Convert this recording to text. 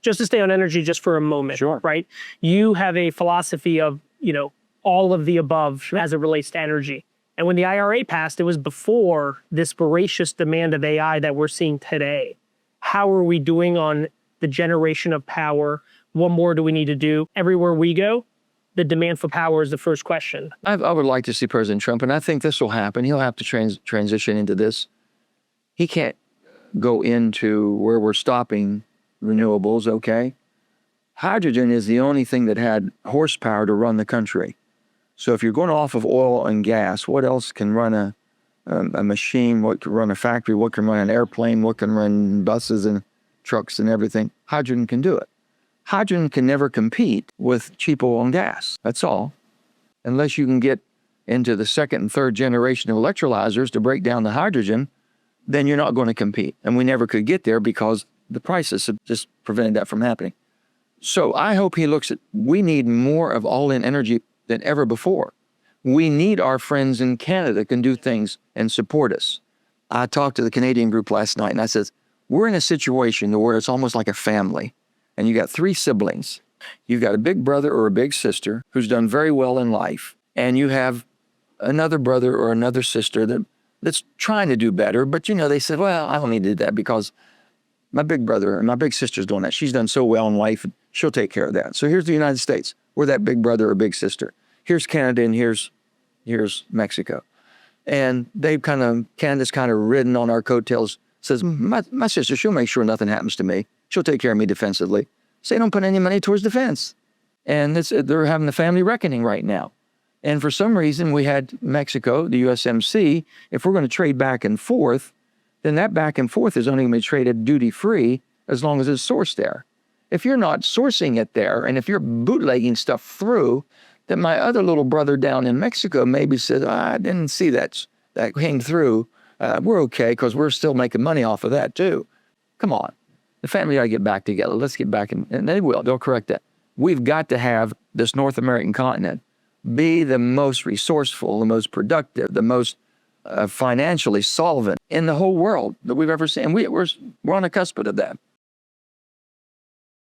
just to stay on energy just for a moment, Sure. right? You have a philosophy of, all of the above as it relates to energy. And when the IRA passed, it was before this voracious demand of AI that we're seeing today. How are we doing on the generation of power? What more do we need to do? Everywhere we go, the demand for power is the first question. I would like to see President Trump, and I think this will happen. He'll have to transition into this. He can't go into where we're stopping renewables, okay? Hydrogen is the only thing that had horsepower to run the country. So if you're going off of oil and gas, what else can run a machine? What can run a factory? What can run an airplane? What can run buses and trucks and everything? Hydrogen can do it. Hydrogen can never compete with cheap oil and gas. That's all. Unless you can get into the second and third generation of electrolyzers to break down the hydrogen, then you're not going to compete. And we never could get there because the prices have just prevented that from happening. So I hope he looks at, we need more of all-in energy than ever before. We need our friends in Canada that can do things and support us. I talked to the Canadian group last night and I said, we're in a situation where it's almost like a family. And you got 3 siblings. You've got a big brother or a big sister who's done very well in life. And you have another brother or another sister that's trying to do better. But, they said, well, I don't need to do that because my big brother and my big sister's doing that. She's done so well in life. She'll take care of that. So here's the United States. We're that big brother or big sister. Here's Canada and here's Mexico. And Canada's kind of ridden on our coattails, says, my sister, she'll make sure nothing happens to me. She'll take care of me defensively. So they don't put any money towards defense. And they're having a family reckoning right now. And for some reason, we had Mexico, the USMC, if we're going to trade back and forth, then that back and forth is only going to be traded duty-free as long as it's sourced there. If you're not sourcing it there, and if you're bootlegging stuff through, then my other little brother down in Mexico maybe says, I didn't see that hang through. We're okay because we're still making money off of that too. Come on. The family got to get back together. Let's get back, and they will. They'll correct that. We've got to have this North American continent be the most resourceful, the most productive, the most financially solvent in the whole world that we've ever seen. We're on the cusp of that.